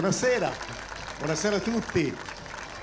Buonasera, buonasera a tutti,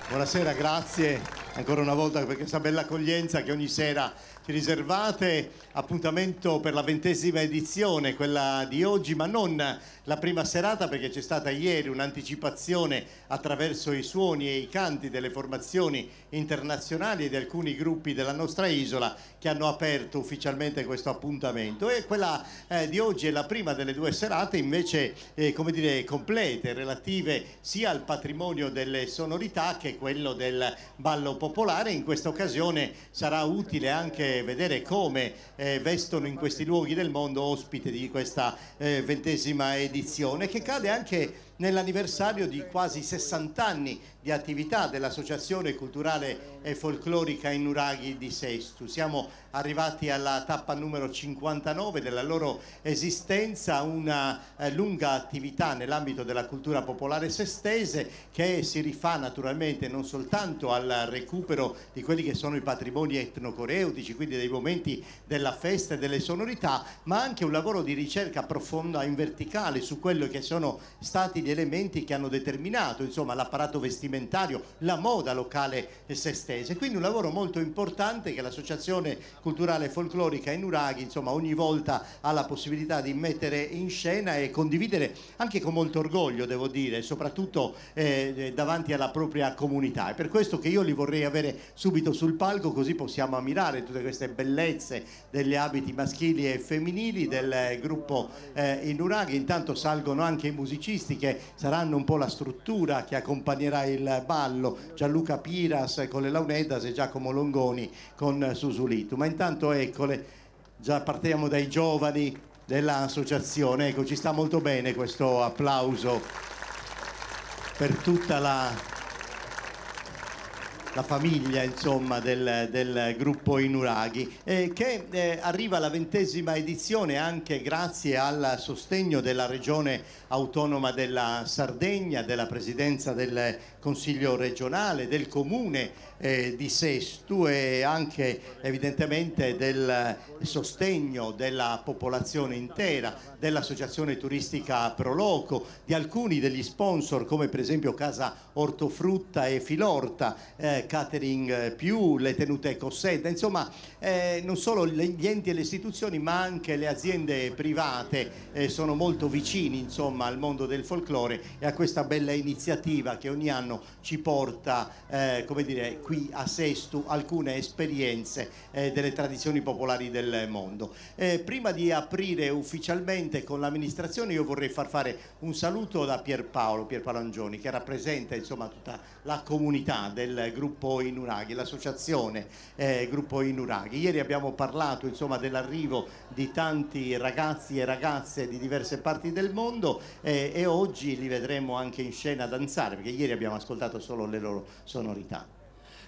buonasera, grazie ancora una volta per questa bella accoglienza che ogni sera ci riservate. Appuntamento per la 20ª edizione, quella di oggi, ma non la prima serata, perché c'è stata ieri un'anticipazione attraverso i suoni e i canti delle formazioni internazionali e di alcuni gruppi della nostra isola che hanno aperto ufficialmente questo appuntamento, e quella di oggi è la prima delle due serate invece come dire, complete, relative sia al patrimonio delle sonorità che quello del ballo popolare. In questa occasione sarà utile anche vedere come vestono in questi luoghi del mondo ospite di questa 20ª edizione, che cade anche nell'anniversario di quasi 60 anni di attività dell'Associazione Culturale e Folclorica I Nuraghi di Sesto. Siamo arrivati alla tappa numero 59 della loro esistenza, una lunga attività nell'ambito della cultura popolare sestese che si rifà naturalmente non soltanto al recupero di quelli che sono i patrimoni etnocoreutici, quindi dei momenti della festa e delle sonorità, ma anche un lavoro di ricerca profonda in verticale su quello che sono stati gli elementi che hanno determinato insomma l'apparato vestimentario, la moda locale sestese. Quindi un lavoro molto importante che l'Associazione Culturale e Folclorica I Nuraghi insomma ogni volta ha la possibilità di mettere in scena e condividere anche con molto orgoglio, devo dire, soprattutto davanti alla propria comunità. È per questo che io li vorrei avere subito sul palco, così possiamo ammirare tutte queste bellezze degli abiti maschili e femminili del gruppo I Nuraghi. Intanto salgono anche i musicisti che saranno un po' la struttura che accompagnerà il ballo: Gianluca Piras con le Launedas e Giacomo Longoni con Susulitu. Ma intanto eccole, già partiamo dai giovani dell'associazione. Ecco, ci sta molto bene questo applauso per tutta la famiglia insomma del gruppo I Nuraghi, che arriva alla 20ª edizione anche grazie al sostegno della regione autonoma della Sardegna, della presidenza del Consiglio regionale, del comune di Sesto, e anche evidentemente del sostegno della popolazione intera, dell'associazione turistica Proloco, di alcuni degli sponsor come per esempio Casa Ortofrutta e Filorta, Catering Più, le tenute Cossetta, insomma non solo gli enti e le istituzioni ma anche le aziende private sono molto vicini insomma al mondo del folklore e a questa bella iniziativa che ogni anno ci porta come dire, qui a Sesto alcune esperienze delle tradizioni popolari del mondo. Prima di aprire ufficialmente con l'amministrazione io vorrei far fare un saluto da Pierpaolo Angioni, che rappresenta insomma tutta la comunità del gruppo I Nuraghi, l'associazione gruppo I Nuraghi. Ieri abbiamo parlato insomma dell'arrivo di tanti ragazzi e ragazze di diverse parti del mondo e oggi li vedremo anche in scena danzare, perché ieri abbiamo ascoltato solo le loro sonorità.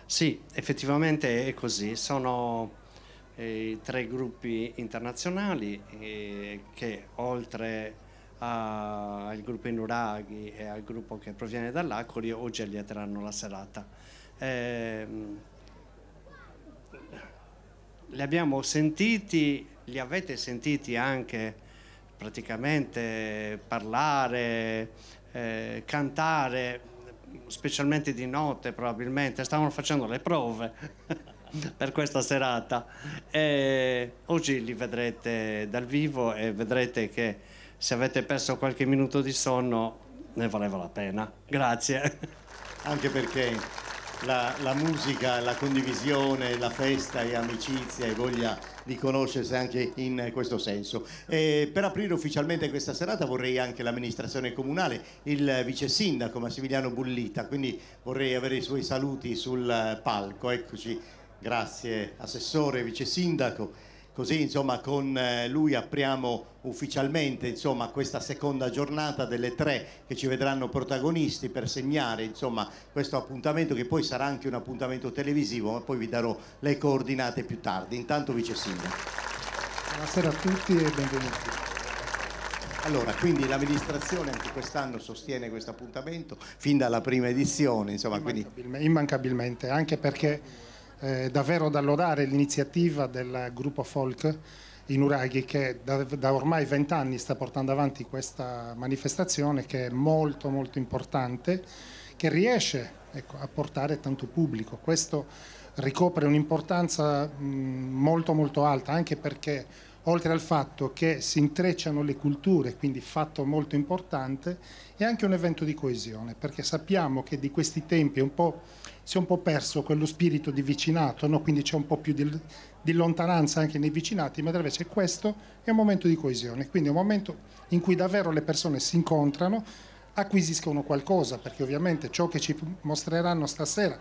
Sì, effettivamente è così. Sono 3 gruppi internazionali che oltre al gruppo I Nuraghi e al gruppo che proviene dall'Acoli oggi allieteranno la serata. Li abbiamo sentiti, li avete sentiti anche praticamente parlare, cantare, specialmente di notte probabilmente, stavano facendo le prove per questa serata. Oggi li vedrete dal vivo e vedrete che se avete perso qualche minuto di sonno ne valeva la pena. Grazie. Anche perché la musica, la condivisione, la festa e amicizia e voglia di conoscersi anche in questo senso. Per aprire ufficialmente questa serata vorrei anche l'amministrazione comunale, il vice sindaco Massimiliano Bullita, quindi vorrei avere i suoi saluti sul palco. Eccoci, grazie assessore, vice sindaco. Così insomma con lui apriamo ufficialmente insomma questa seconda giornata delle 3 che ci vedranno protagonisti per segnare insomma questo appuntamento, che poi sarà anche un appuntamento televisivo, ma poi vi darò le coordinate più tardi. Intanto vice sindaco. Buonasera a tutti e benvenuti. Allora, quindi l'amministrazione anche quest'anno sostiene questo appuntamento fin dalla prima edizione, insomma, immancabilmente, anche perché davvero da lodare l'iniziativa del gruppo folk in Uraghi, che da ormai 20 anni sta portando avanti questa manifestazione che è molto molto importante, che riesce, ecco, a portare tanto pubblico. Questo ricopre un'importanza molto molto alta, anche perché oltre al fatto che si intrecciano le culture, quindi fatto molto importante, è anche un evento di coesione, perché sappiamo che di questi tempi si è un po' perso quello spirito di vicinato, no? Quindi c'è un po' più di lontananza anche nei vicinati, mentre invece questo è un momento di coesione, quindi è un momento in cui davvero le persone si incontrano, acquisiscono qualcosa, perché ovviamente ciò che ci mostreranno stasera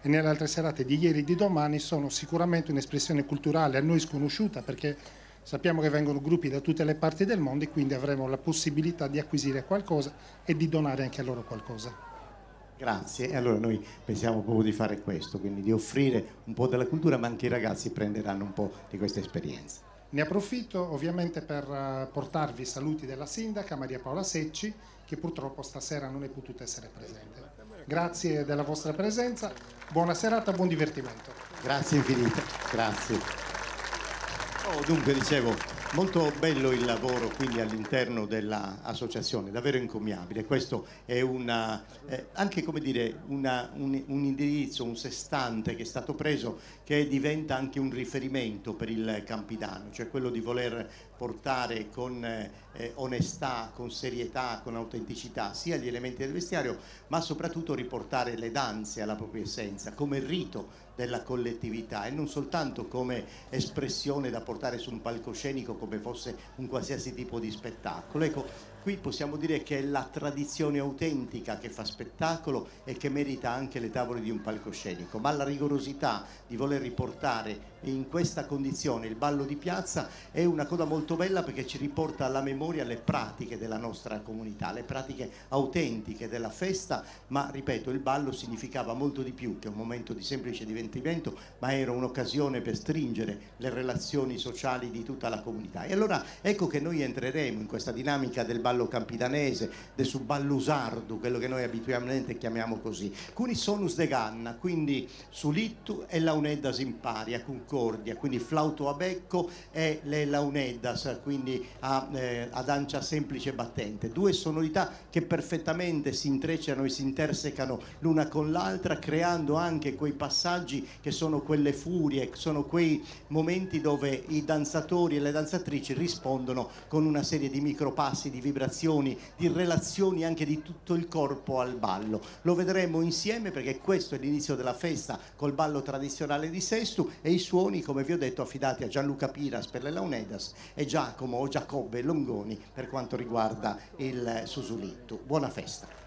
e nelle altre serate di ieri e di domani sono sicuramente un'espressione culturale a noi sconosciuta, perché sappiamo che vengono gruppi da tutte le parti del mondo e quindi avremo la possibilità di acquisire qualcosa e di donare anche a loro qualcosa. Grazie, e allora noi pensiamo proprio di fare questo, quindi di offrire un po' della cultura, ma anche i ragazzi prenderanno un po' di questa esperienza. Ne approfitto ovviamente per portarvi i saluti della sindaca Maria Paola Secci, che purtroppo stasera non è potuta essere presente. Grazie della vostra presenza, buona serata, buon divertimento. Grazie infinite, grazie. Dunque dicevo, molto bello il lavoro quindi all'interno dell'associazione, davvero encomiabile. Questo è anche come dire, un indirizzo, un sestante che è stato preso, che diventa anche un riferimento per il campidano, cioè quello di voler portare con onestà, con serietà, con autenticità sia gli elementi del vestiario, ma soprattutto riportare le danze alla propria essenza, come rito della collettività e non soltanto come espressione da portare su un palcoscenico come fosse un qualsiasi tipo di spettacolo. Ecco, qui possiamo dire che è la tradizione autentica che fa spettacolo e che merita anche le tavole di un palcoscenico, ma la rigorosità di voler riportare in questa condizione il ballo di piazza è una cosa molto bella, perché ci riporta alla memoria le pratiche della nostra comunità, le pratiche autentiche della festa, ma ripeto, il ballo significava molto di più che un momento di semplice divertimento, ma era un'occasione per stringere le relazioni sociali di tutta la comunità. E allora ecco che noi entreremo in questa dinamica del ballo campidanese, del ballo sardo, quello che noi abitualmente chiamiamo così. Cuni sonus de ganna, quindi sulittu e launeddas imparia, concordia, quindi flauto a becco e le launeddas, quindi ad ancia semplice battente. Due sonorità che perfettamente si intrecciano e si intersecano l'una con l'altra, creando anche quei passaggi che sono quelle furie, sono quei momenti dove i danzatori e le danzatrici rispondono con una serie di micropassi, di vibrazioni, di relazioni anche di tutto il corpo al ballo. Lo vedremo insieme, perché questo è l'inizio della festa col ballo tradizionale di Sestu, e i suoni, come vi ho detto, affidati a Gianluca Piras per le Launedas e Giacomo o Giacobbe Longoni per quanto riguarda il Susulittu. Buona festa.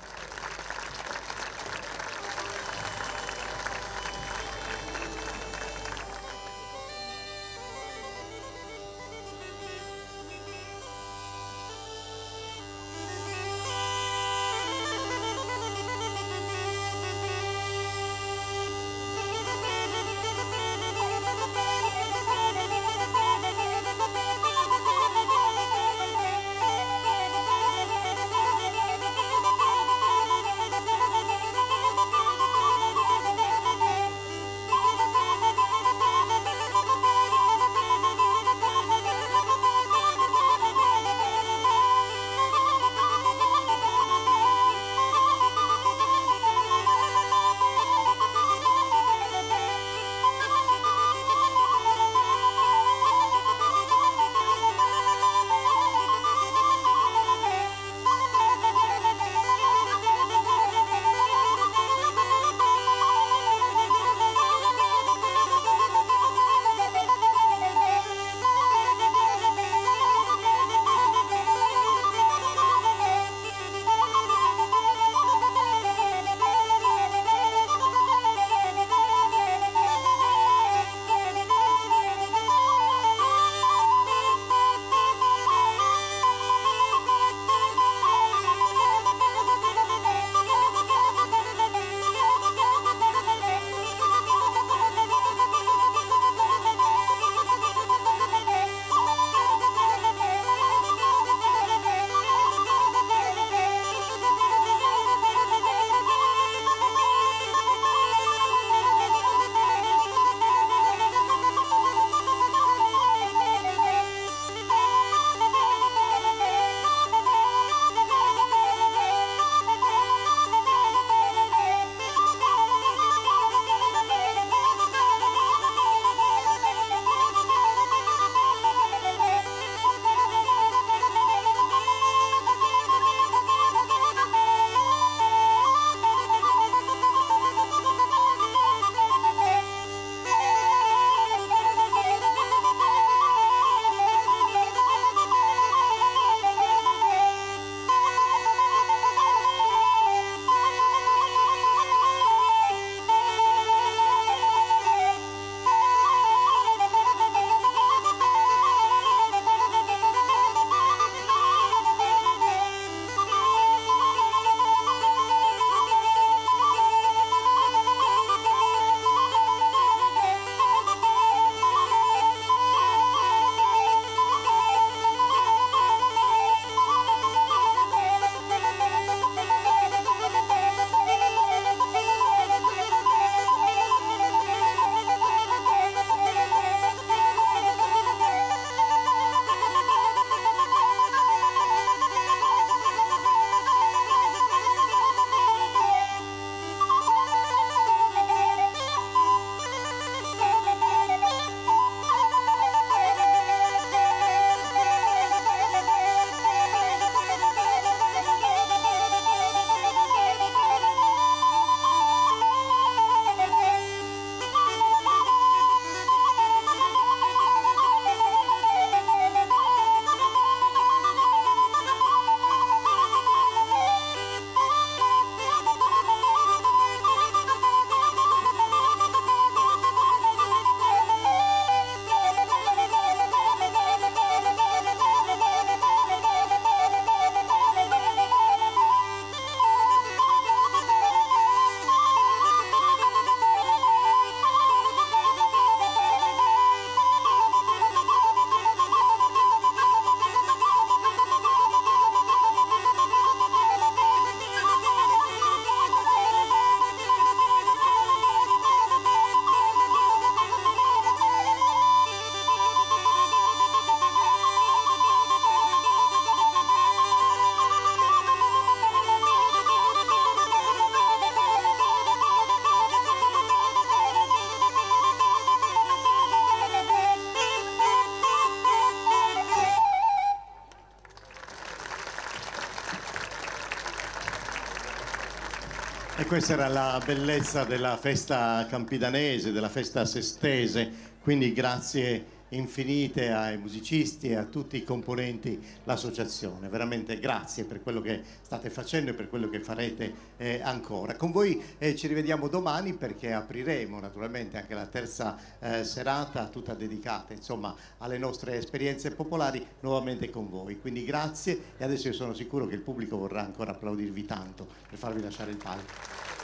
questa era la bellezza della festa campidanese, della festa sestese, quindi grazie infinite ai musicisti e a tutti i componenti dell'associazione. Veramente grazie per quello che state facendo e per quello che farete ancora. Con voi ci rivediamo domani, perché apriremo naturalmente anche la terza serata, tutta dedicata insomma alle nostre esperienze popolari, nuovamente con voi. Quindi grazie, e adesso io sono sicuro che il pubblico vorrà ancora applaudirvi tanto per farvi lasciare il palco.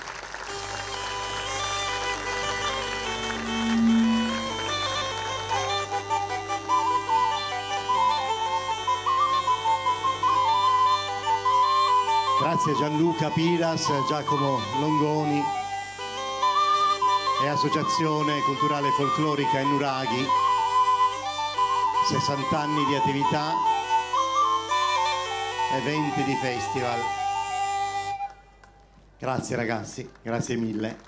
Grazie Gianluca Piras, Giacomo Longoni e Associazione Culturale Folclorica Ennuraghi. 60 anni di attività, eventi di festival. Grazie ragazzi, grazie mille.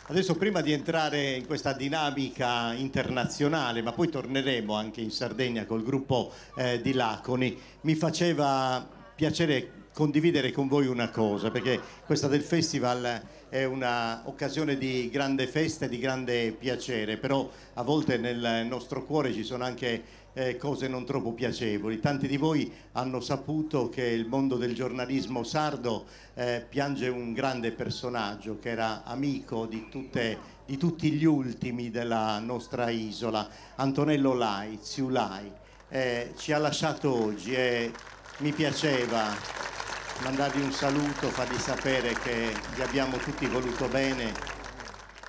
Adesso, prima di entrare in questa dinamica internazionale, ma poi torneremo anche in Sardegna col gruppo di Laconi, mi faceva piacere condividere con voi una cosa, perché questa del festival è un'occasione di grande festa e di grande piacere, però a volte nel nostro cuore ci sono anche cose non troppo piacevoli. Tanti di voi hanno saputo che il mondo del giornalismo sardo piange un grande personaggio che era amico di tutti gli ultimi della nostra isola, Antonello Lai, Ziu Lai. Ci ha lasciato oggi e mi piaceva mandargli un saluto, fargli sapere che gli abbiamo tutti voluto bene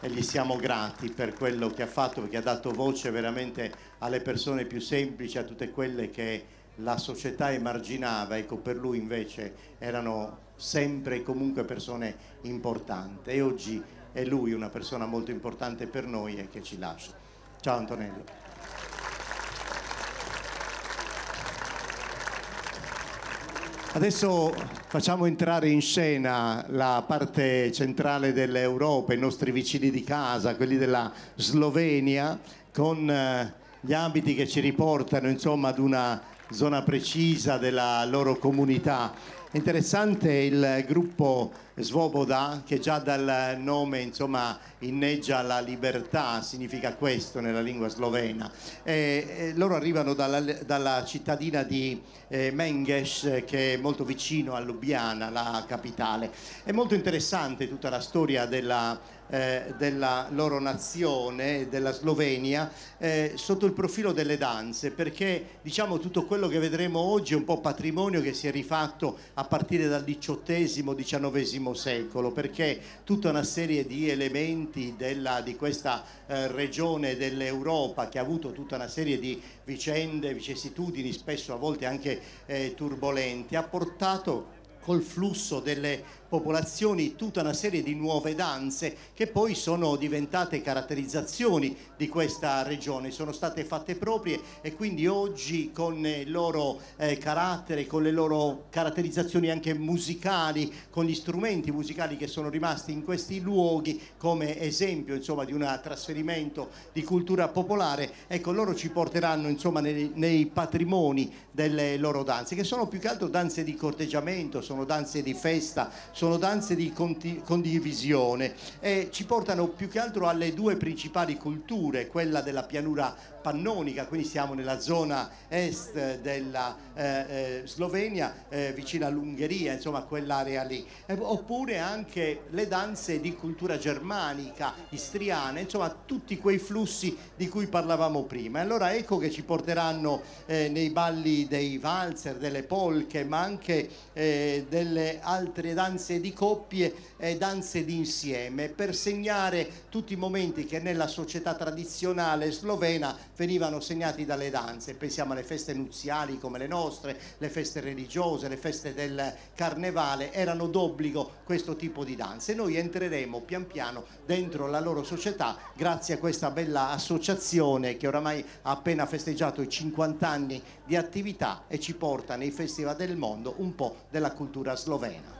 e gli siamo grati per quello che ha fatto, perché ha dato voce veramente alle persone più semplici, a tutte quelle che la società emarginava. Ecco, per lui invece erano sempre e comunque persone importanti, e oggi è lui una persona molto importante per noi e che ci lascia. Ciao Antonello. Adesso facciamo entrare in scena la parte centrale dell'Europa, i nostri vicini di casa, quelli della Slovenia, con gli abiti che ci riportano insomma ad una zona precisa della loro comunità. È interessante il gruppo Svoboda, che già dal nome insomma inneggia la libertà, significa questo nella lingua slovena. Loro arrivano dalla cittadina di Menges, che è molto vicino a Lubiana, la capitale. È molto interessante tutta la storia della loro nazione, della Slovenia, sotto il profilo delle danze, perché diciamo tutto quello che vedremo oggi è un po' patrimonio che si è rifatto a partire dal XVIII-XIX secolo, perché tutta una serie di elementi di questa regione dell'Europa, che ha avuto tutta una serie di vicende, vicissitudini, spesso a volte anche turbolenti, ha portato col flusso delle popolazioni tutta una serie di nuove danze che poi sono diventate caratterizzazioni di questa regione, sono state fatte proprie, e quindi oggi con il loro carattere, con le loro caratterizzazioni anche musicali, con gli strumenti musicali che sono rimasti in questi luoghi come esempio insomma di un trasferimento di cultura popolare, ecco, loro ci porteranno insomma nei patrimoni delle loro danze, che sono più che altro danze di corteggiamento, sono danze di festa, sono danze di condivisione, e ci portano più che altro alle due principali culture, quella della pianura pannonica, quindi siamo nella zona est della Slovenia, vicino all'Ungheria, insomma quell'area lì, oppure anche le danze di cultura germanica, istriana, insomma tutti quei flussi di cui parlavamo prima. E allora ecco che ci porteranno nei balli dei valzer, delle polche, ma anche delle altre danze di coppie e danze d'insieme, per segnare tutti i momenti che nella società tradizionale slovena venivano segnati dalle danze. Pensiamo alle feste nuziali come le nostre, le feste religiose, le feste del carnevale, erano d'obbligo questo tipo di danze. Noi entreremo pian piano dentro la loro società grazie a questa bella associazione che oramai ha appena festeggiato i 50 anni di attività e ci porta nei festival del mondo un po' della cultura slovena.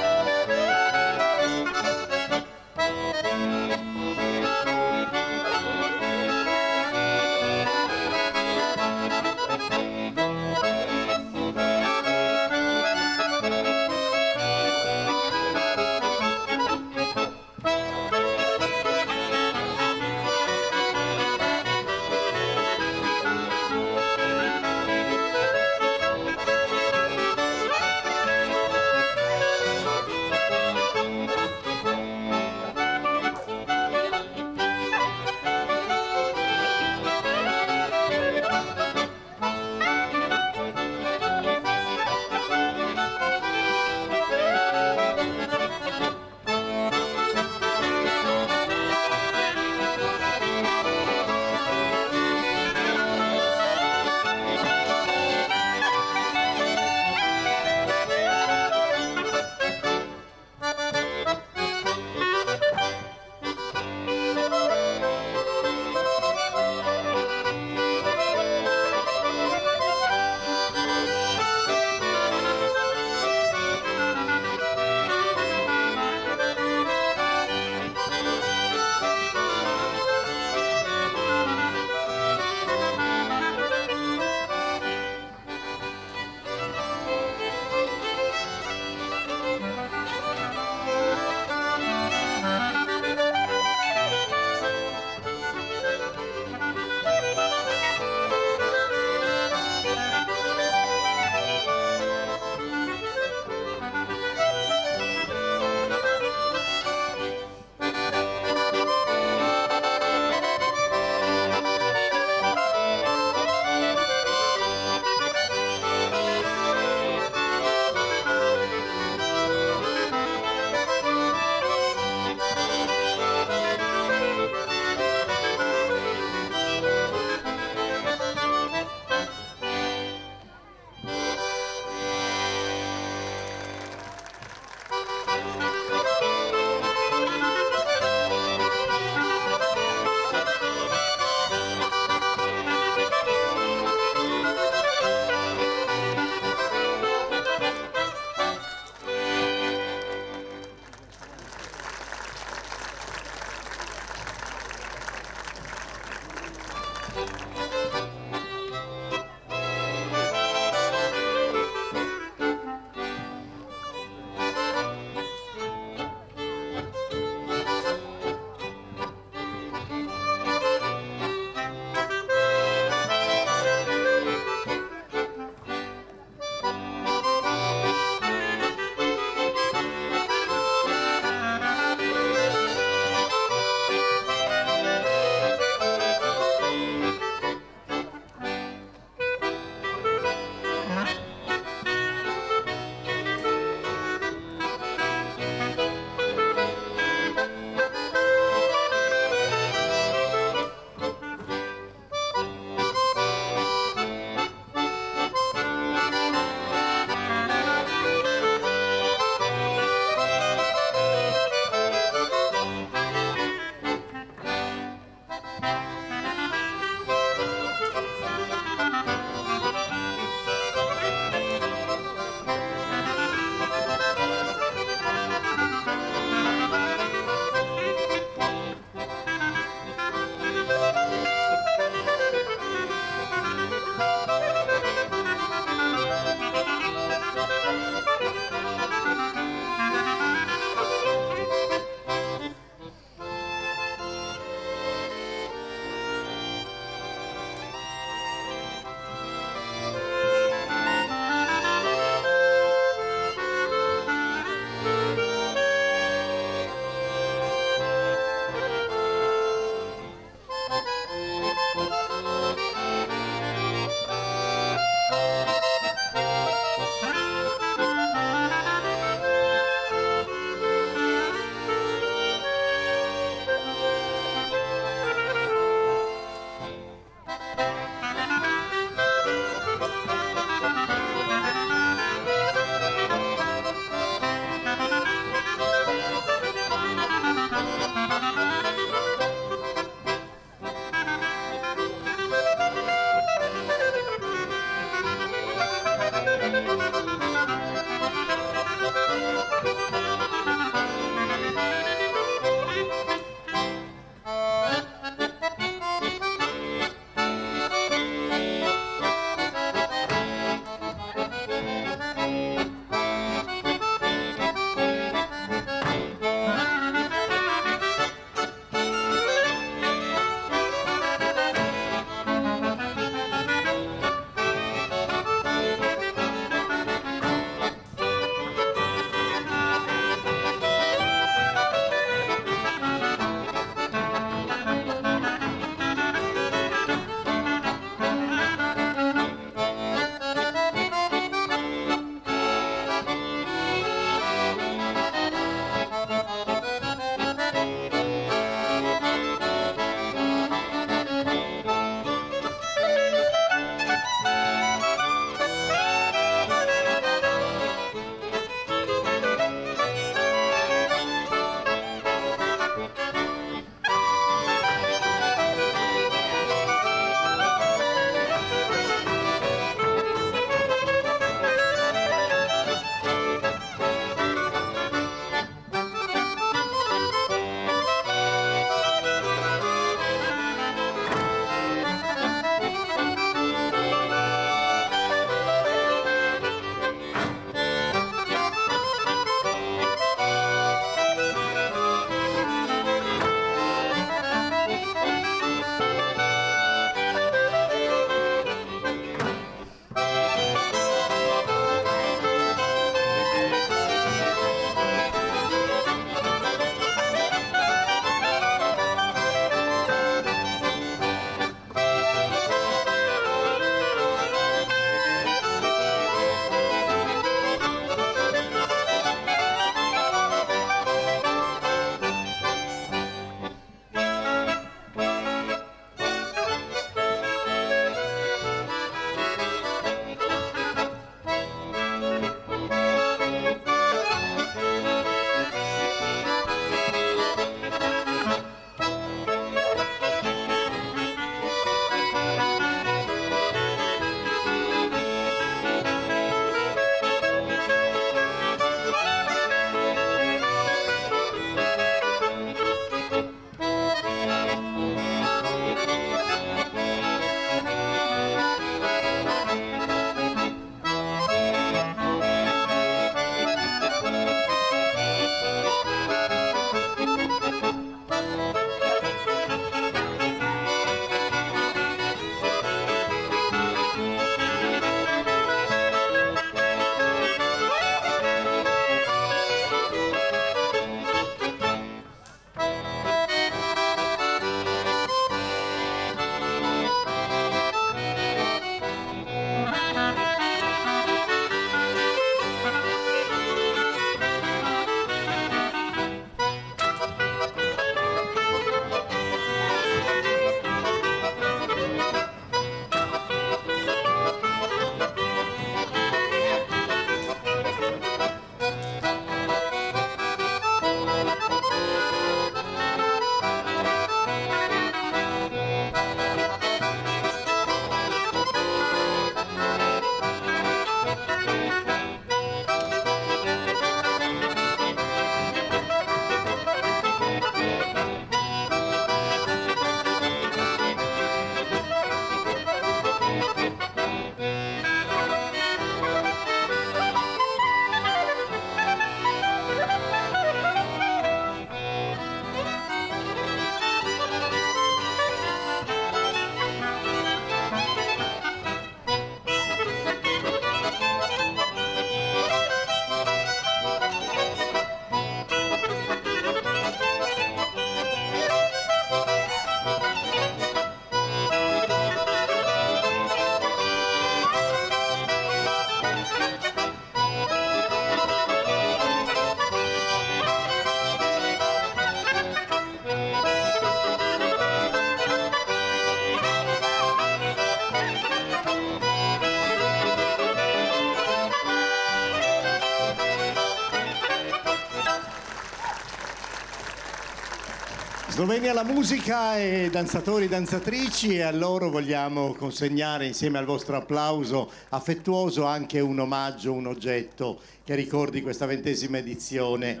Slovenia la musica e danzatori e danzatrici, e a loro vogliamo consegnare insieme al vostro applauso affettuoso anche un omaggio, un oggetto che ricordi questa 20ª edizione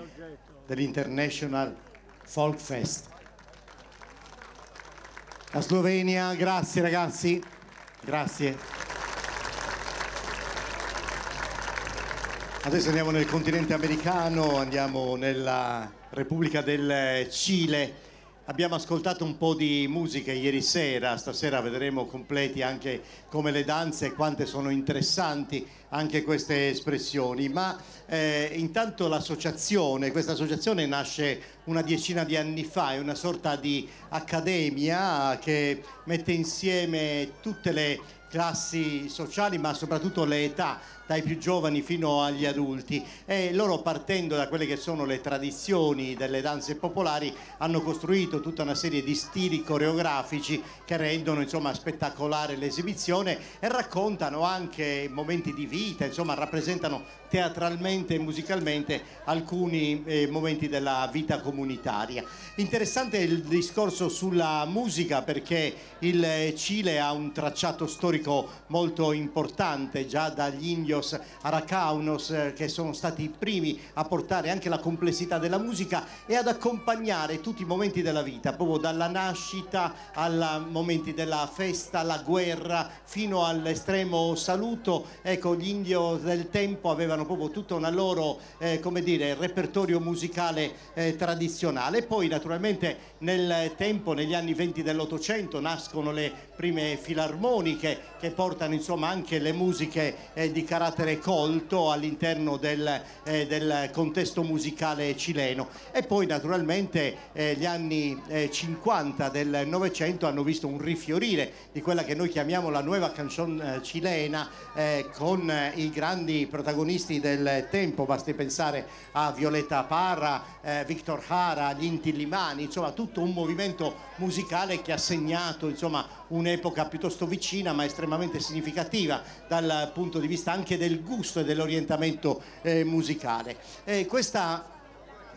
dell'International Folk Fest. La Slovenia, grazie ragazzi, grazie. Adesso andiamo nel continente americano, andiamo nella Repubblica del Cile. Abbiamo ascoltato un po' di musica ieri sera, stasera vedremo completi anche come le danze e quante sono interessanti anche queste espressioni, ma intanto l'associazione, questa associazione nasce una decina di anni fa, è una sorta di accademia che mette insieme tutte le classi sociali ma soprattutto le età, dai più giovani fino agli adulti, e loro, partendo da quelle che sono le tradizioni delle danze popolari, hanno costruito tutta una serie di stili coreografici che rendono insomma spettacolare l'esibizione e raccontano anche momenti di vita, insomma rappresentano teatralmente e musicalmente alcuni momenti della vita comunitaria. Interessante il discorso sulla musica, perché il Cile ha un tracciato storico molto importante, già dagli indios araucanos, che sono stati i primi a portare anche la complessità della musica e ad accompagnare tutti i momenti della vita, proprio dalla nascita ai momenti della festa, alla guerra, fino all'estremo saluto. Ecco, gli indios del tempo avevano proprio tutto una loro come dire, repertorio musicale tradizionale. Poi naturalmente nel tempo, negli anni 20 dell'Ottocento, nascono le prime filarmoniche che portano insomma anche le musiche di carattere colto all'interno del contesto musicale cileno. E poi naturalmente gli anni 50 del Novecento hanno visto un rifiorire di quella che noi chiamiamo la nuova canzone cilena, con i grandi protagonisti del tempo, basti pensare a Violeta Parra, Victor Jara, gli Inti Illimani, insomma tutto un movimento musicale che ha segnato insomma un'epoca piuttosto vicina ma estremamente significativa dal punto di vista anche del gusto e dell'orientamento musicale. Questa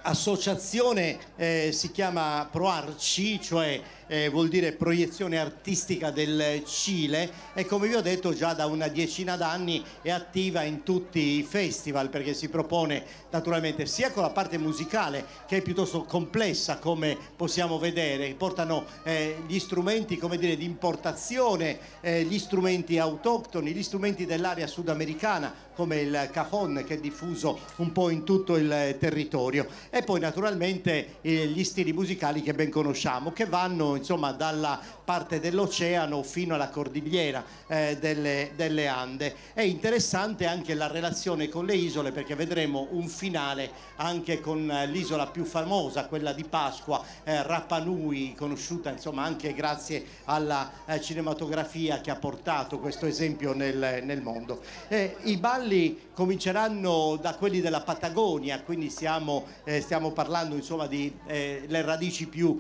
associazione si chiama ProArci, cioè vuol dire proiezione artistica del Cile, e come vi ho detto già da una decina d'anni è attiva in tutti i festival, perché si propone naturalmente sia con la parte musicale, che è piuttosto complessa come possiamo vedere, portano gli strumenti come dire di importazione, gli strumenti autoctoni, gli strumenti dell'area sudamericana come il cajon, che è diffuso un po' in tutto il territorio, e poi naturalmente gli stili musicali che ben conosciamo, che vanno insomma dalla parte dell'oceano fino alla cordigliera delle Ande. È interessante anche la relazione con le isole, perché vedremo un finale anche con l'isola più famosa, quella di Pasqua, Rapa Nui, conosciuta insomma anche grazie alla cinematografia che ha portato questo esempio nel mondo. I balli cominceranno da quelli della Patagonia, quindi stiamo parlando insomma di le radici più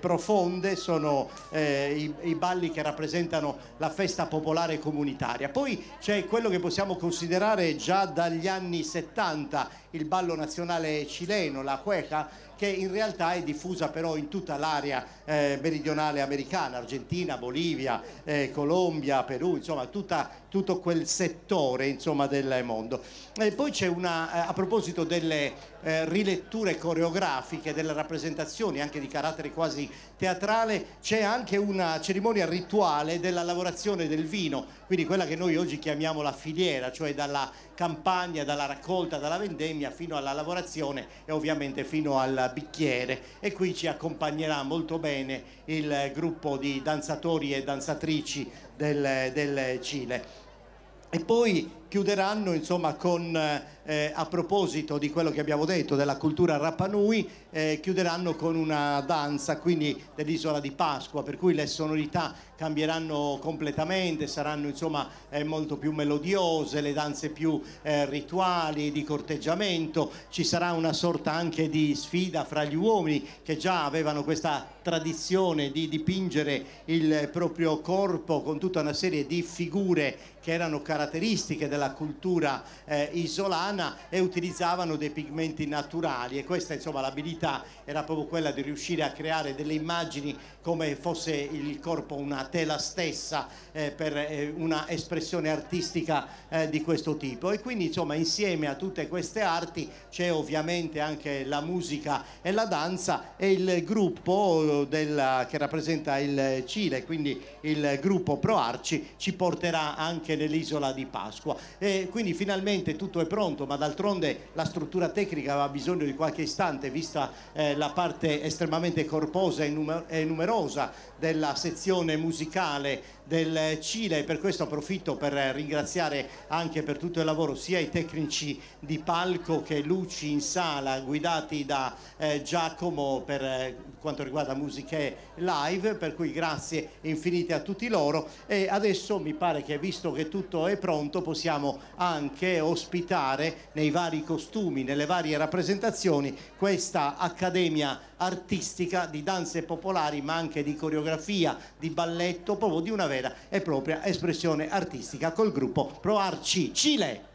profonde, sono i balli che rappresentano la festa popolare comunitaria. Poi c'è quello che possiamo considerare già dagli anni 70 il ballo nazionale cileno, la cueca, che in realtà è diffusa però in tutta l'area meridionale americana, Argentina, Bolivia, Colombia, Perù, insomma tutto quel settore insomma del mondo. E poi c'è a proposito delle riletture coreografiche, delle rappresentazioni anche di carattere quasi teatrale, c'è anche una cerimonia rituale della lavorazione del vino, quindi quella che noi oggi chiamiamo la filiera, cioè dalla campagna, dalla raccolta, dalla vendemmia fino alla lavorazione e ovviamente fino al bicchiere. E qui ci accompagnerà molto bene il gruppo di danzatori e danzatrici del Cile. E poi chiuderanno insomma con, a proposito di quello che abbiamo detto della cultura Rapa Nui, chiuderanno con una danza quindi dell'isola di Pasqua, per cui le sonorità cambieranno completamente, saranno insomma molto più melodiose, le danze più rituali, di corteggiamento. Ci sarà una sorta anche di sfida fra gli uomini, che già avevano questa tradizione di dipingere il proprio corpo con tutta una serie di figure che erano caratteristiche della cultura isolana, e utilizzavano dei pigmenti naturali, e questa insomma l'abilità finalità era proprio quella di riuscire a creare delle immagini come fosse il corpo una tela stessa per una espressione artistica di questo tipo. E quindi insomma insieme a tutte queste arti c'è ovviamente anche la musica e la danza, e il gruppo che rappresenta il Cile, quindi il gruppo ProArci, ci porterà anche nell'isola di Pasqua. E quindi finalmente tutto è pronto, ma d'altronde la struttura tecnica aveva bisogno di qualche istante, vista la parte estremamente corposa e numerosa della sezione musicale del Cile. Per questo approfitto per ringraziare anche per tutto il lavoro sia i tecnici di palco che luci in sala, guidati da Giacomo per quanto riguarda musiche live, per cui grazie infinite a tutti loro. E adesso mi pare che, visto che tutto è pronto, possiamo anche ospitare nei vari costumi, nelle varie rappresentazioni, questa accademia artistica di danze popolari, ma anche di coreografia, di balletto, proprio di una vera e propria espressione artistica col gruppo ProArci Cile.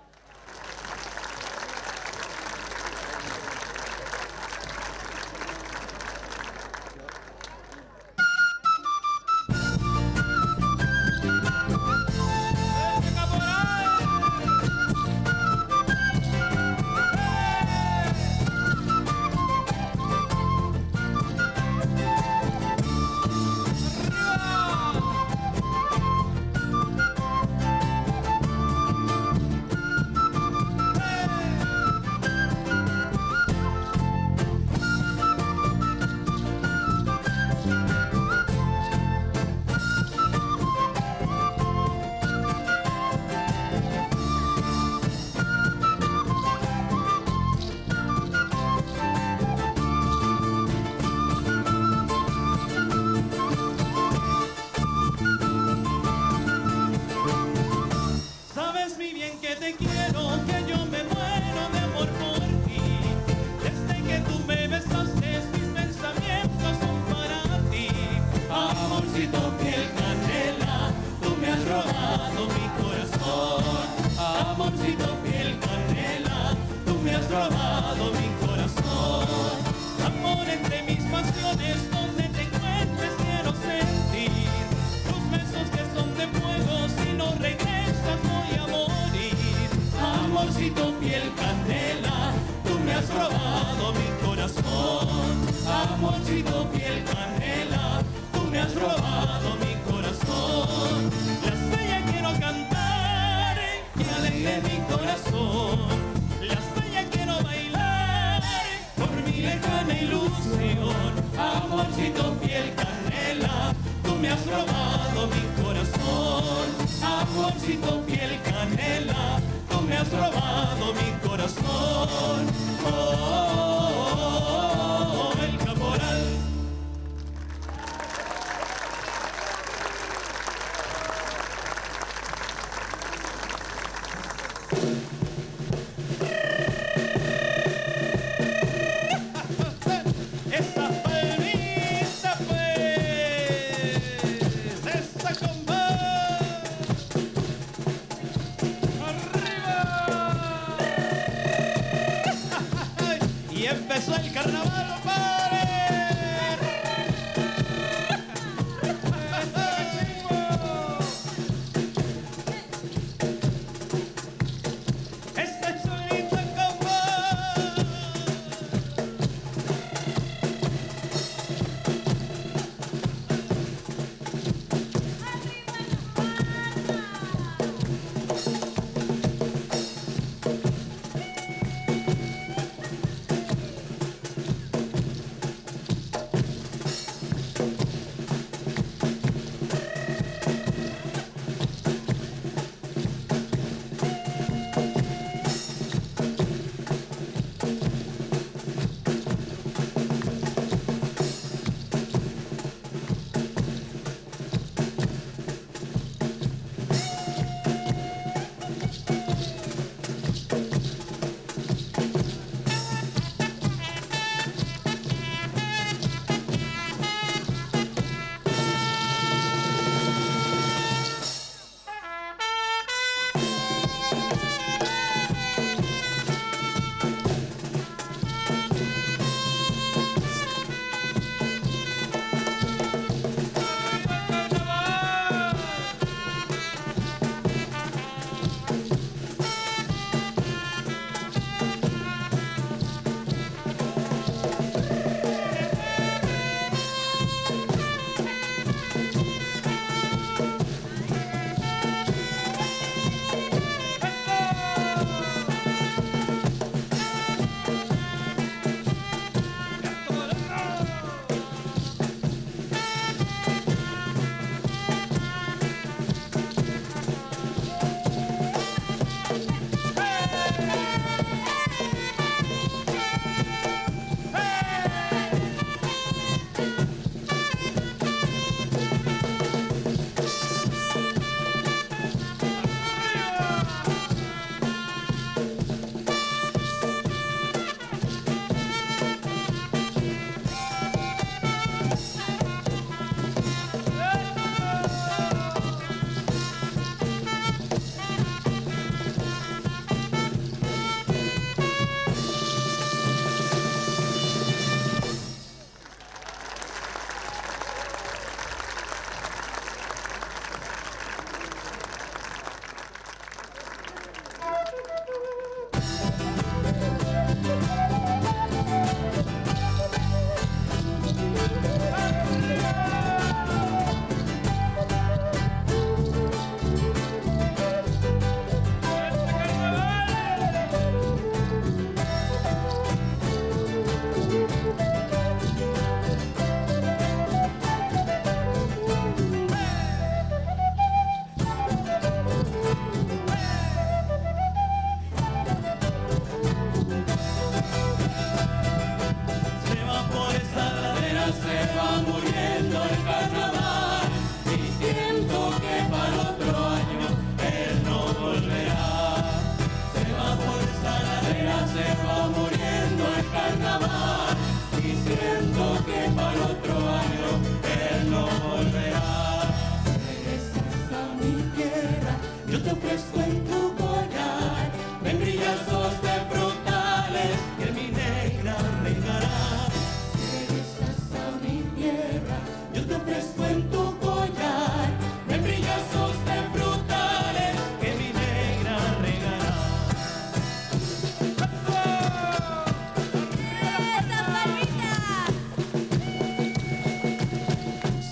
yo te ofrezco en tu collar membrillosos de frutales que mi negra regará. Si regresas a mi tierra, yo te ofrezco en tu collar membrillosos de frutales que mi negra regará.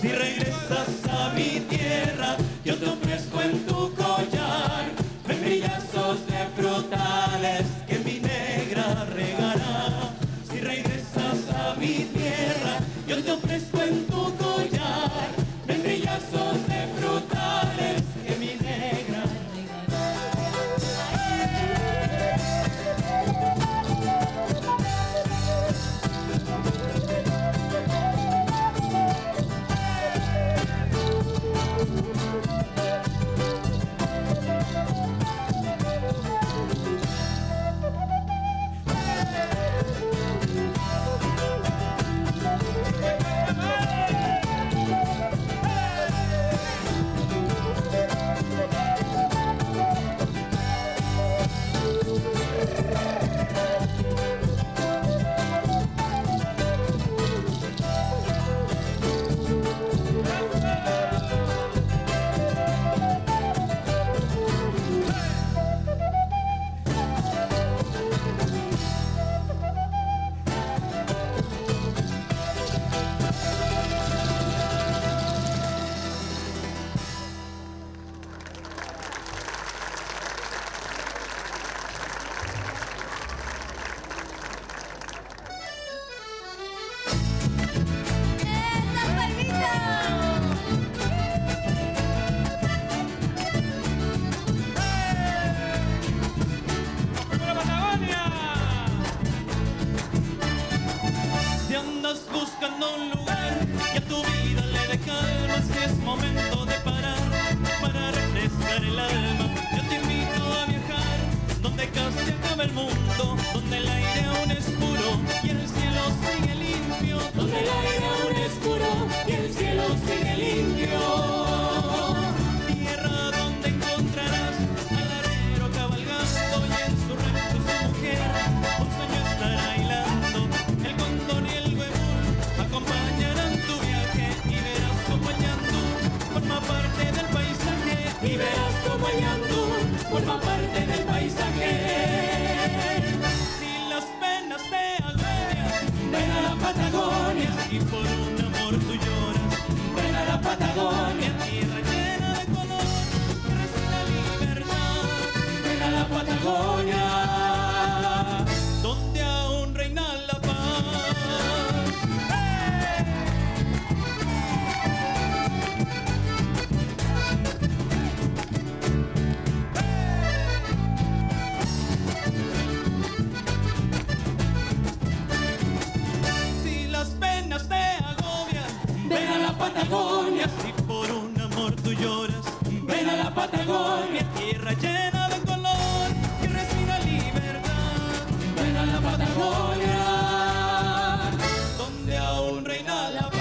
Si regresas a mi tierra, yo te ofrezco en tu collar membrillosos de frutales que mi negra regará. Si regresas a mi tierra, yo te ofrezco en tu collar membrillosos de frutales que mi negra buscando un lugar que a tu vida le dé calma, si es momento de parar para refrescar el alma. Yo te invito a viajar donde casi acaba el mundo, donde el aire aún es puro y el cielo sigue limpio, donde el aire aún es puro y el cielo sigue limpio. Tierra donde encontrarás al arriero cabalgando y en su rancho su mujer un sueño estará hilando. El condón y el huevón acompañarán tu viaje y verás como el ñandú forma parte del paisaje. Y verás como el ñandú forma parte del paisaje. Si las penas te agobian, ven a la Patagonia. Y por un amor tú lloras, ven a la Patagonia. Tierra llena de color, respira libertad. Ven a la Patagonia, donde aún reina la paz. Si las penas te agobian, ven a la Patagonia. Si por un amor tú lloras, ven a la Patagonia. Tierra llena de color que respira libertad. Ven a la Patagonia, donde aún reina la paz.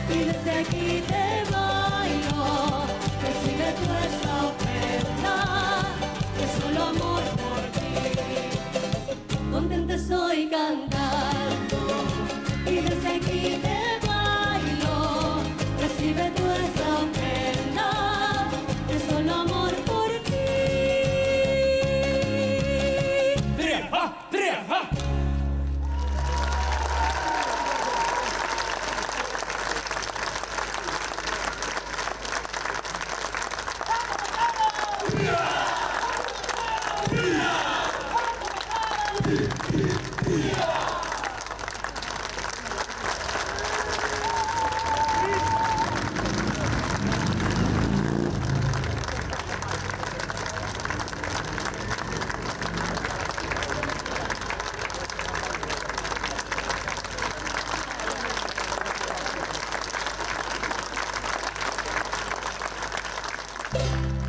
y desde aquí te bailo, recibe tú esta oferta, que solo amor por ti, contenta estoy cantando, y desde aquí te bailo, recibe tú esta oferta, que solo amor por ti.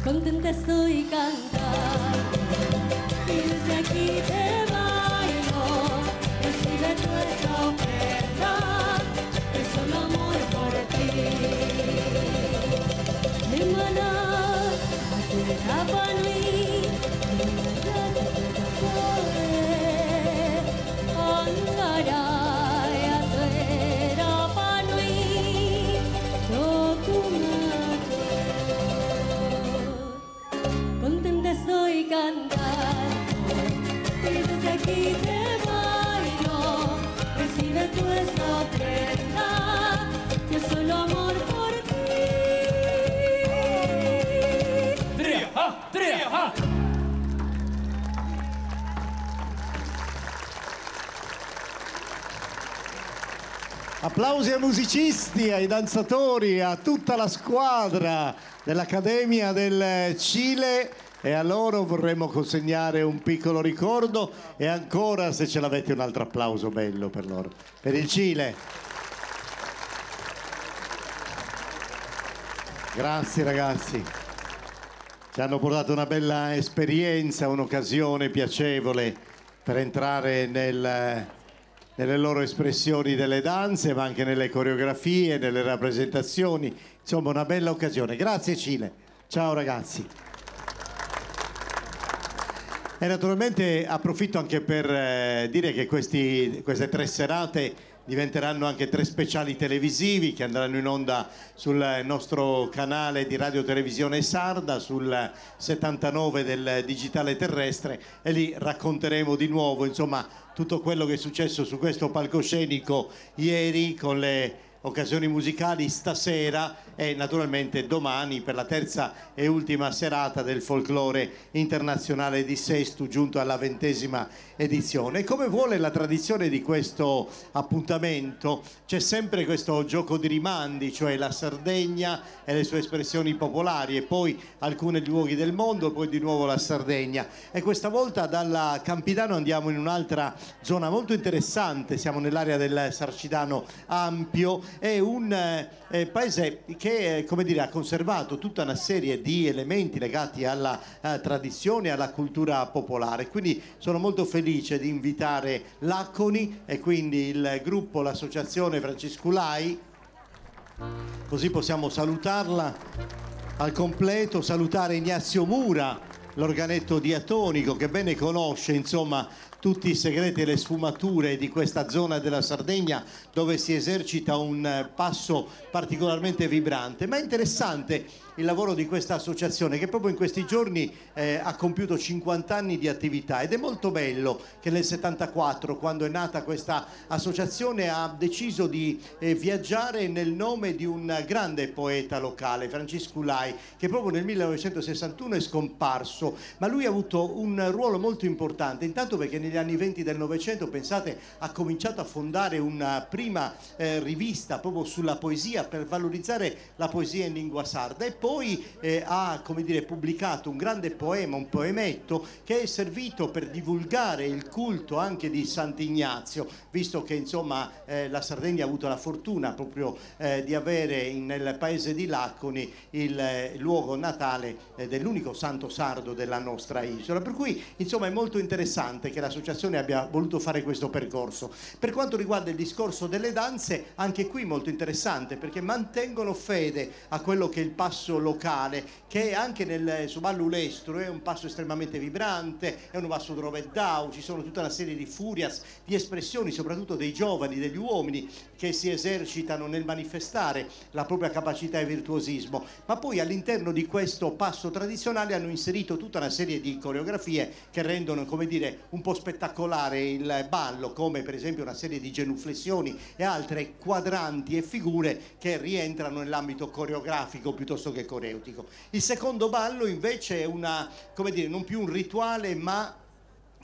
Contenta estoy cantando, y desde aquí te bailo, recibe tu esta oferta, es solo amor por ti. Mi mana, tu panui, angarai tu panui, contenta estoy cantando, y desde aquí te bailo, recibe tu esta oferta, que es solo amor por ti. Applausi ai musicisti, ai danzatori, a tutta la squadra dell'Accademia del Cile, e a loro vorremmo consegnare un piccolo ricordo, e ancora, se ce l'avete, un altro applauso bello per loro, per il Cile. Grazie ragazzi, ci hanno portato una bella esperienza, un'occasione piacevole per entrare nelle loro espressioni delle danze, ma anche nelle coreografie, nelle rappresentazioni. Insomma, una bella occasione. Grazie Cile. Ciao ragazzi. E naturalmente approfitto anche per dire che queste 3 serate diventeranno anche 3 speciali televisivi che andranno in onda sul nostro canale di Radio Televisione Sarda, sul 79 del digitale terrestre, e lì racconteremo di nuovo, insomma, tutto quello che è successo su questo palcoscenico ieri, con le occasioni musicali stasera e naturalmente domani per la 3ª e ultima serata del folklore internazionale di Sestu, giunto alla 20ª edizione. E come vuole la tradizione di questo appuntamento, c'è sempre questo gioco di rimandi, cioè la Sardegna e le sue espressioni popolari, e poi alcuni luoghi del mondo, e poi di nuovo la Sardegna. E questa volta dalla Campidano andiamo in un'altra zona molto interessante, siamo nell'area del Sarcidano Ampio. È un paese che, come dire, ha conservato tutta una serie di elementi legati alla tradizione e alla cultura popolare. Quindi sono molto felice di invitare l'Acconi e quindi il gruppo, l'associazione Francisculai, così possiamo salutarla al completo, salutare Ignazio Mura, l'organetto diatonico che bene conosce, insomma, tutti i segreti e le sfumature di questa zona della Sardegna, dove si esercita un passo particolarmente vibrante. Ma è interessante il lavoro di questa associazione, che proprio in questi giorni ha compiuto 50 anni di attività, ed è molto bello che nel 74, quando è nata questa associazione, ha deciso di viaggiare nel nome di un grande poeta locale, Francisculai, che proprio nel 1961 è scomparso, ma lui ha avuto un ruolo molto importante, intanto perché negli anni 20 del Novecento, pensate, ha cominciato a fondare una prima rivista proprio sulla poesia, per valorizzare la poesia in lingua sarda, e poi ha, come dire, pubblicato un grande poema, un poemetto, che è servito per divulgare il culto anche di Sant'Ignazio, visto che insomma la Sardegna ha avuto la fortuna proprio di avere nel paese di Laconi il luogo natale dell'unico santo sardo della nostra isola, per cui insomma è molto interessante che l'associazione l'associazione abbia voluto fare questo percorso. Per quanto riguarda il discorso delle danze, anche qui molto interessante, perché mantengono fede a quello che è il passo locale, che anche su ballo Ulestro è un passo estremamente vibrante, è un passo droveddau, ci sono tutta una serie di furias, di espressioni, soprattutto dei giovani, degli uomini, che si esercitano nel manifestare la propria capacità e virtuosismo, ma poi all'interno di questo passo tradizionale hanno inserito tutta una serie di coreografie che rendono, come dire, un po' spettacolare il ballo, come per esempio una serie di genuflessioni e altre quadranti e figure che rientrano nell'ambito coreografico piuttosto che coreutico. Il secondo ballo invece è come dire, non più un rituale, ma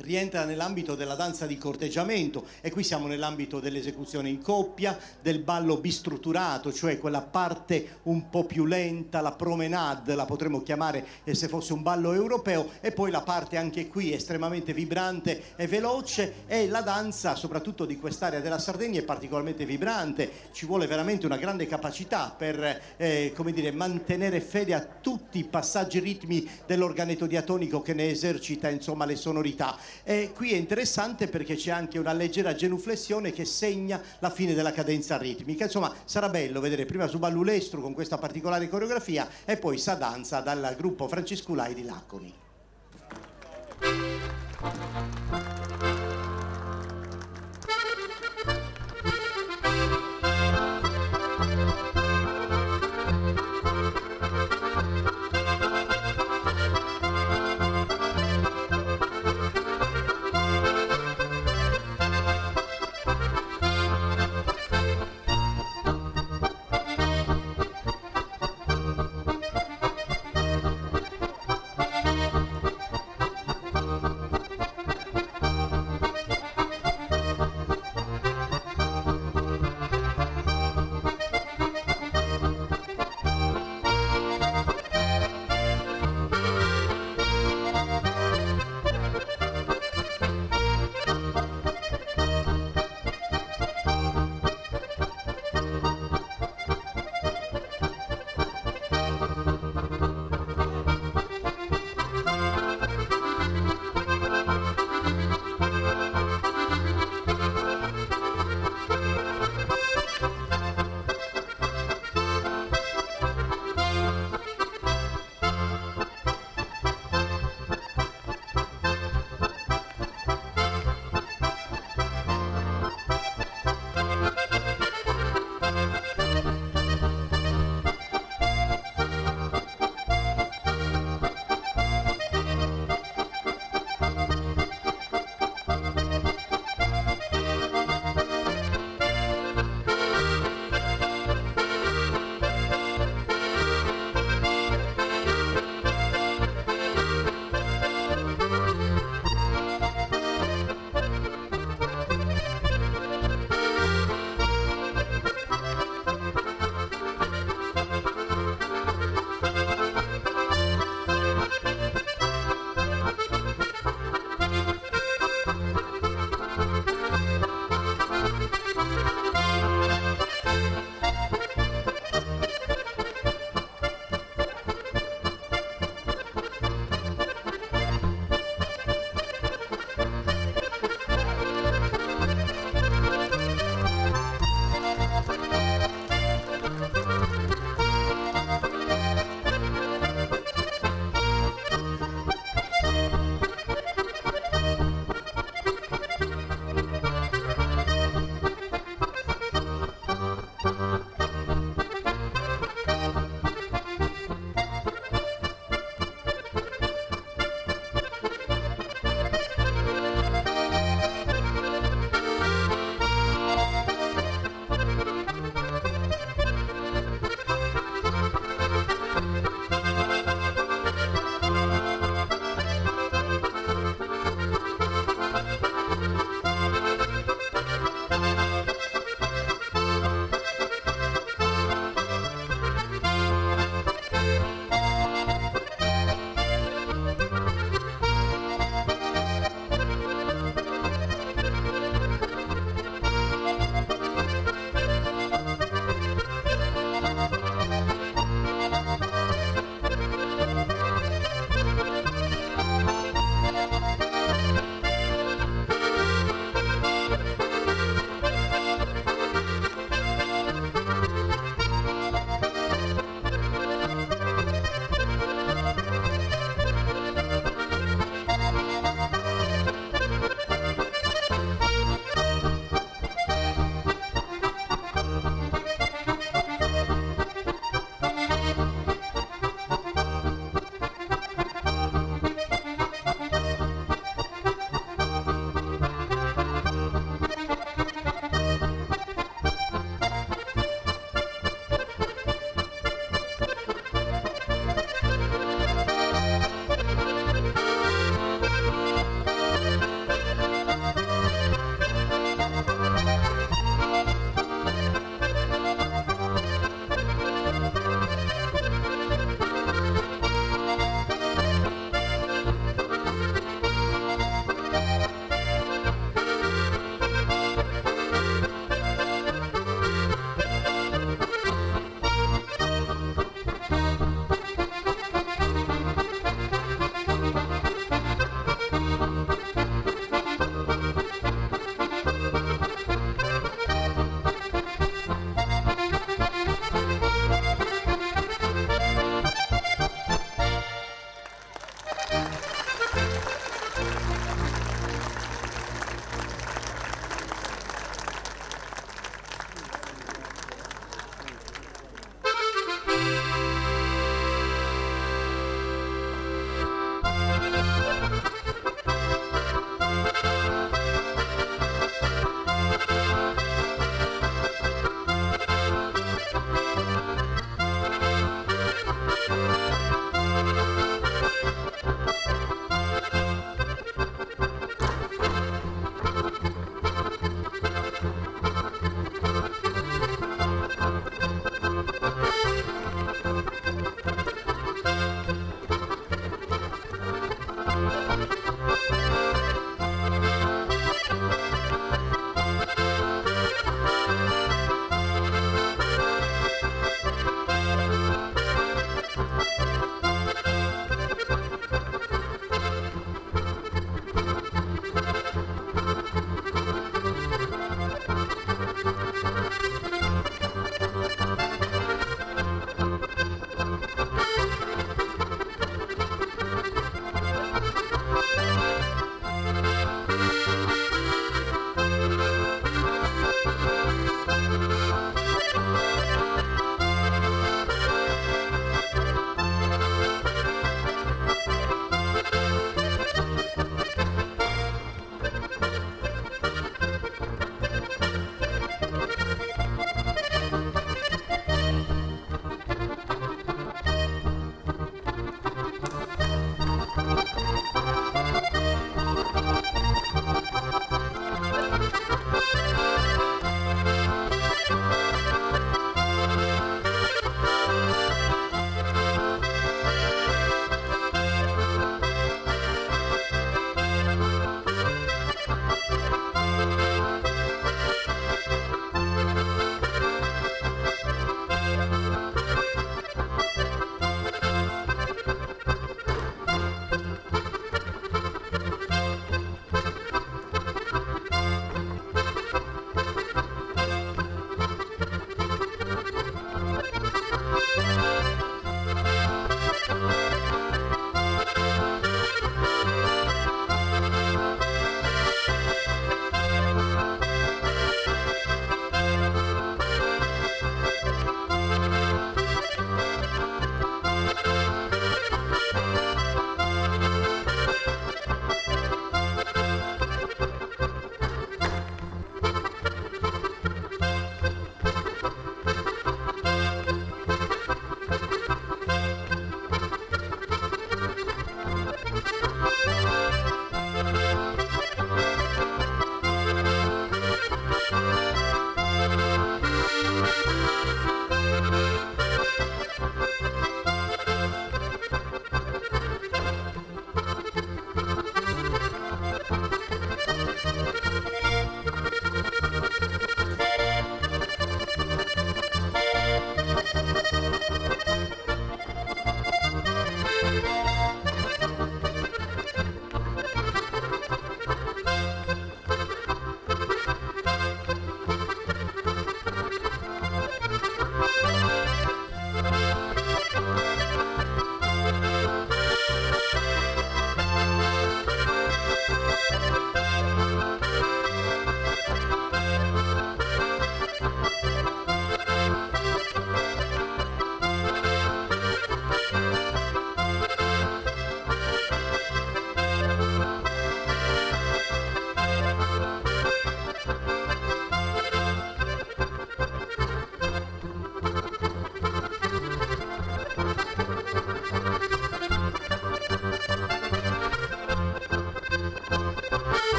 rientra nell'ambito della danza di corteggiamento, e qui siamo nell'ambito dell'esecuzione in coppia, del ballo bistrutturato, cioè quella parte un po' più lenta, la promenade la potremmo chiamare se fosse un ballo europeo, e poi la parte anche qui estremamente vibrante e veloce, e la danza soprattutto di quest'area della Sardegna è particolarmente vibrante, ci vuole veramente una grande capacità per come dire, mantenere fede a tutti i passaggi ritmi dell'organetto diatonico che ne esercita insomma le sonorità. E qui è interessante perché c'è anche una leggera genuflessione che segna la fine della cadenza ritmica. Insomma, sarà bello vedere prima su ballo Ulestro con questa particolare coreografia e poi sa danza dal gruppo Francesculai di Laconi.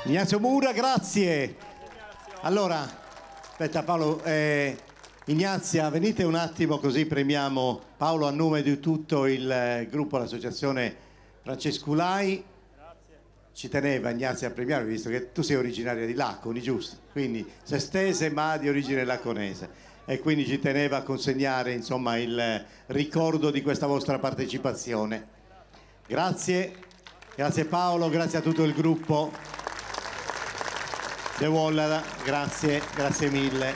Ignazio Mura, grazie. Allora, aspetta Paolo, Ignazia, venite un attimo così premiamo Paolo a nome di tutto il gruppo, l'associazione Francesculai. Ci teneva Ignazia a premiare, visto che tu sei originaria di Laconi, giusto? Quindi sestese ma di origine laconese, e quindi ci teneva a consegnare insomma il ricordo di questa vostra partecipazione. Grazie, grazie Paolo, grazie a tutto il gruppo De Walla, grazie mille.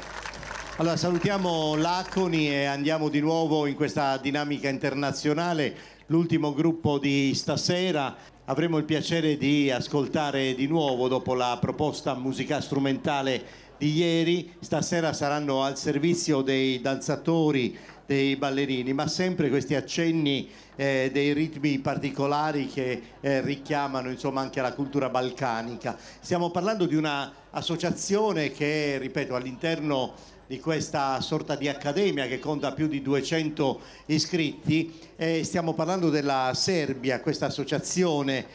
Allora salutiamo Laconi e andiamo di nuovo in questa dinamica internazionale, l'ultimo gruppo di stasera. Avremo il piacere di ascoltare di nuovo, dopo la proposta musica strumentale di ieri, stasera saranno al servizio dei danzatori, dei ballerini, ma sempre questi accenni dei ritmi particolari che richiamano insomma anche la cultura balcanica. Stiamo parlando di una associazione che, ripeto, all'interno di questa sorta di accademia che conta più di 200 iscritti, stiamo parlando della Serbia, questa associazione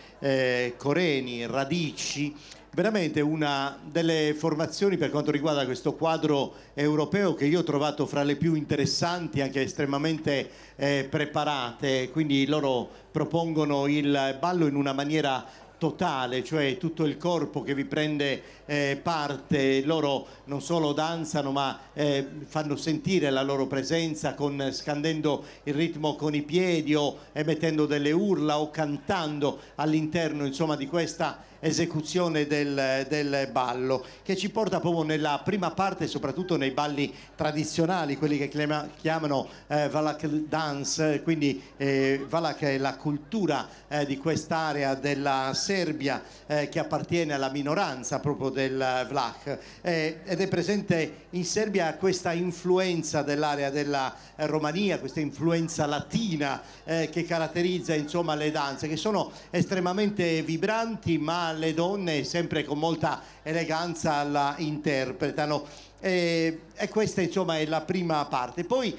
Koreni, Radici, veramente una delle formazioni per quanto riguarda questo quadro europeo che io ho trovato fra le più interessanti, anche estremamente preparate. Quindi loro propongono il ballo in una maniera totale, cioè tutto il corpo che vi prende parte. Loro non solo danzano ma fanno sentire la loro presenza scandendo il ritmo con i piedi o emettendo delle urla o cantando all'interno insomma di questa esecuzione del ballo, che ci porta proprio nella prima parte, soprattutto nei balli tradizionali, quelli che chiamano Valak dance. Quindi Valak è la cultura di quest'area della Serbia che appartiene alla minoranza proprio del Vlach, ed è presente in Serbia questa influenza dell'area della Romania, questa influenza latina che caratterizza insomma le danze, che sono estremamente vibranti, ma le donne sempre con molta eleganza la interpretano. E questa insomma è la prima parte. Poi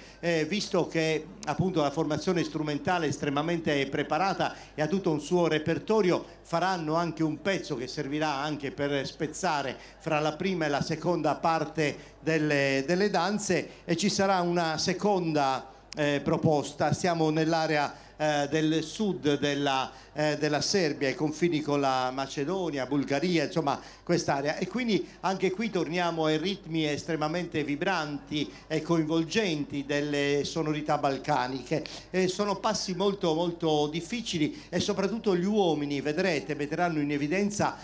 visto che appunto la formazione strumentale è estremamente preparata e ha tutto un suo repertorio, faranno anche un pezzo che servirà anche per spezzare fra la prima e la seconda parte delle danze, e ci sarà una seconda proposta. Siamo nell'area del sud della Serbia, ai confini con la Macedonia, Bulgaria, insomma quest'area, e quindi anche qui torniamo ai ritmi estremamente vibranti e coinvolgenti delle sonorità balcaniche. Sono passi molto molto difficili, e soprattutto gli uomini, vedrete, metteranno in evidenza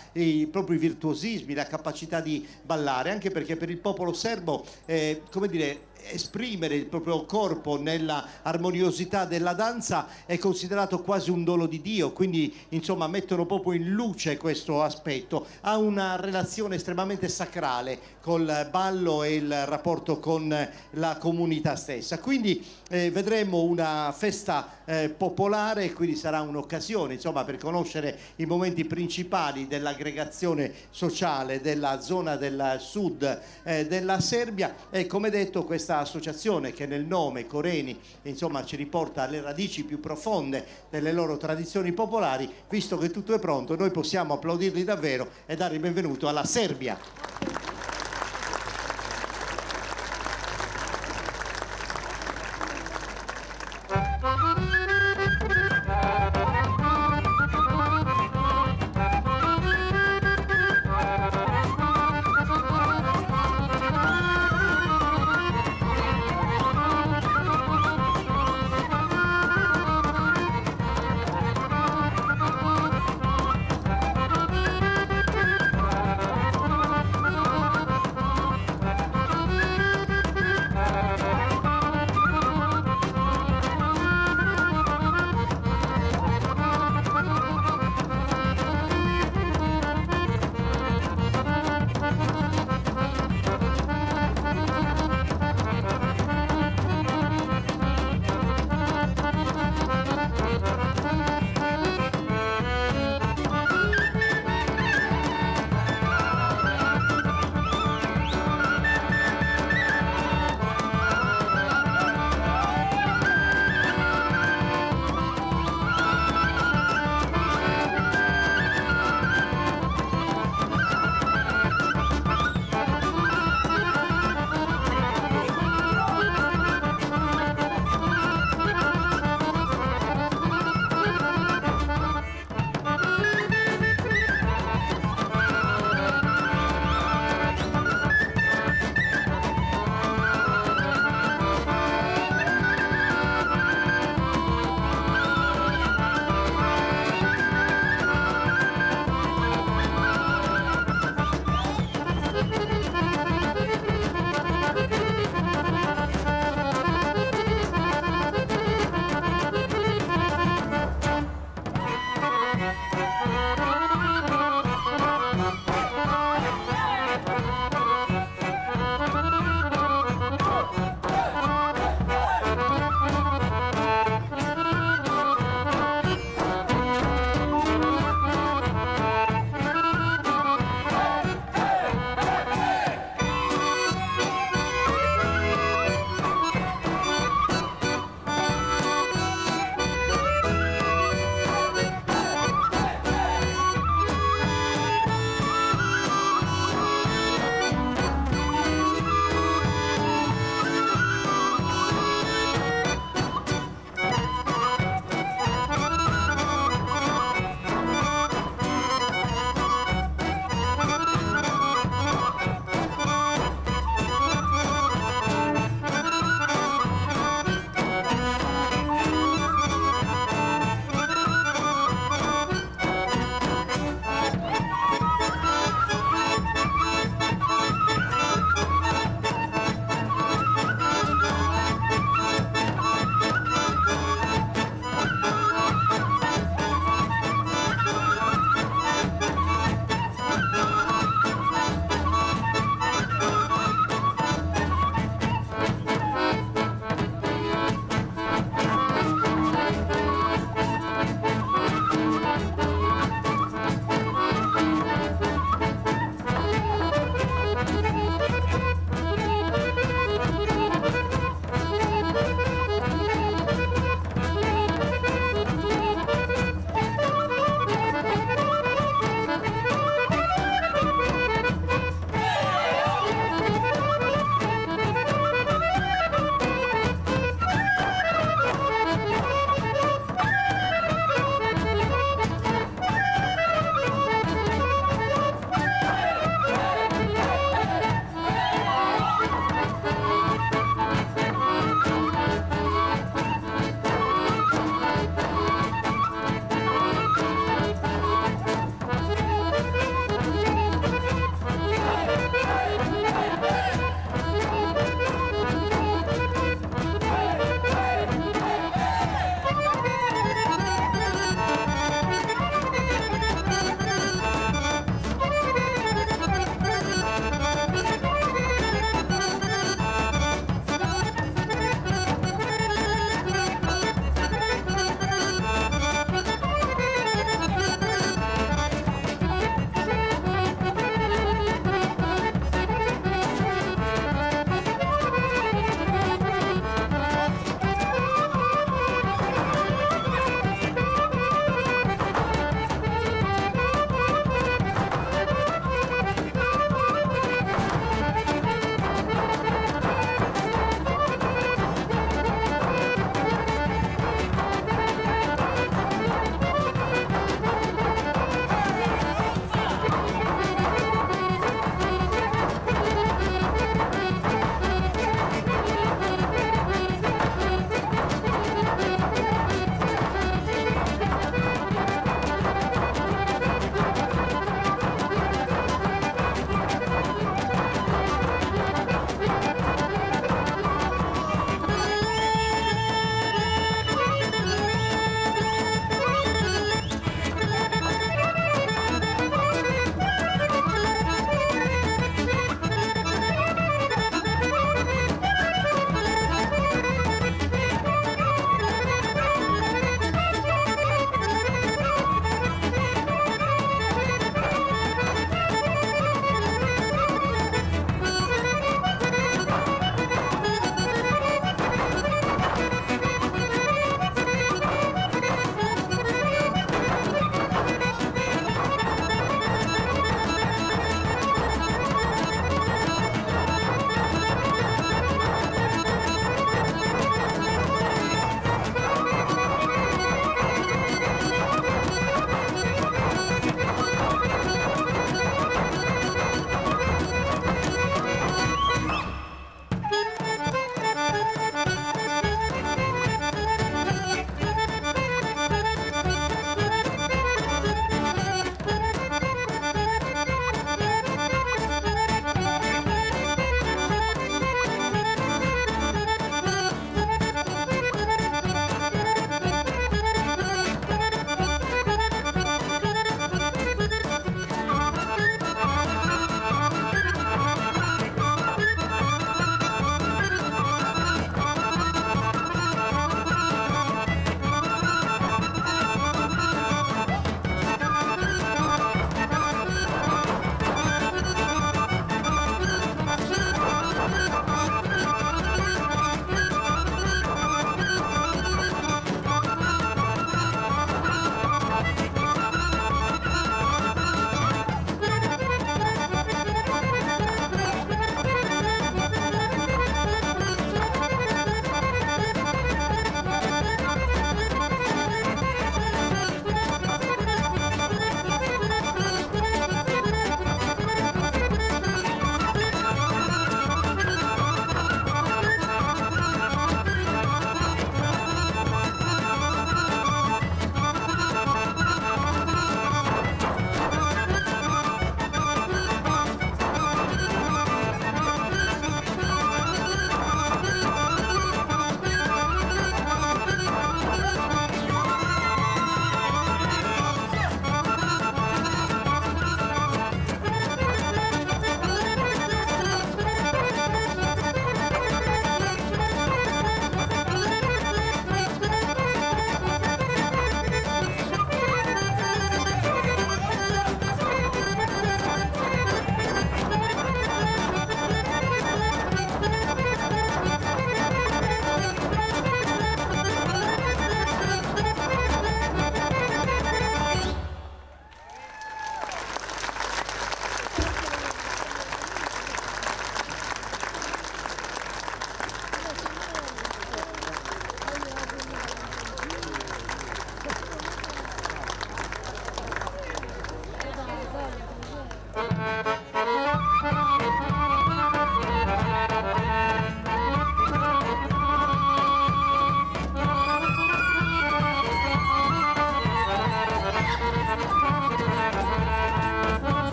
proprio i virtuosismi, la capacità di ballare, anche perché per il popolo serbo come dire, esprimere il proprio corpo nella armoniosità della danza è considerato quasi un dono di Dio, quindi insomma mettono proprio in luce questo aspetto. Ha una relazione estremamente sacrale col ballo e il rapporto con la comunità stessa. Quindi vedremo una festa popolare, quindi sarà un'occasione insomma per conoscere i momenti principali dell'aggregazione sociale della zona del sud della Serbia. E come detto, questa associazione, che nel nome Koreni insomma ci riporta alle radici più profonde delle loro tradizioni popolari, visto che tutto è pronto, noi possiamo applaudirli davvero e dare il benvenuto alla Serbia.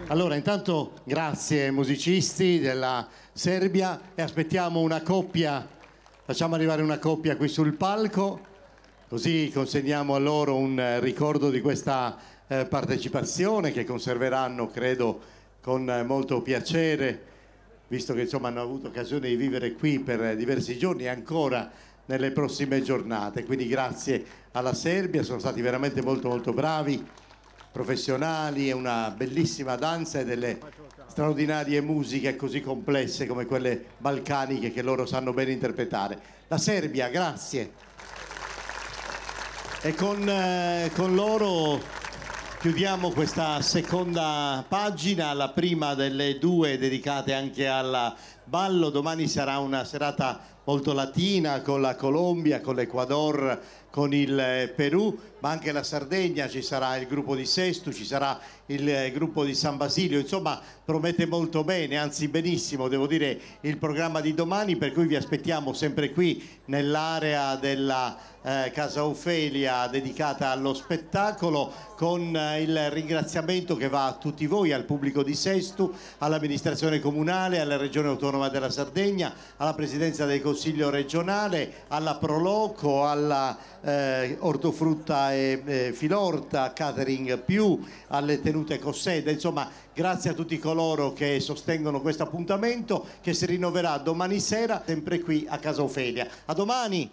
Allora, intanto grazie ai musicisti della Serbia e aspettiamo una coppia, facciamo arrivare una coppia qui sul palco, così consegniamo a loro un ricordo di questa partecipazione che conserveranno, credo, con molto piacere, visto che insomma hanno avuto occasione di vivere qui per diversi giorni e ancora nelle prossime giornate. Quindi grazie alla Serbia, sono stati veramente molto bravi, professionali, è una bellissima danza e delle straordinarie musiche così complesse come quelle balcaniche che loro sanno bene interpretare. La Serbia, grazie. E con loro chiudiamo questa seconda pagina, la prima delle due dedicate anche al ballo. Domani sarà una serata molto latina con la Colombia, con l'Ecuador, con il Perù, ma anche la Sardegna, ci sarà il gruppo di Sestu, ci sarà il gruppo di San Basilio, insomma promette molto bene, anzi benissimo devo dire il programma di domani, per cui vi aspettiamo sempre qui nell'area della Casa Ofelia dedicata allo spettacolo, con il ringraziamento che va a tutti voi, al pubblico di Sestu, all'amministrazione comunale, alla Regione Autonoma della Sardegna, alla Presidenza del Consiglio regionale, alla Proloco, alla Ortofrutta e Filorta, Catering Più, alle tenute Cosseda, insomma grazie a tutti coloro che sostengono questo appuntamento che si rinnoverà domani sera sempre qui a Casa Ofelia. A domani!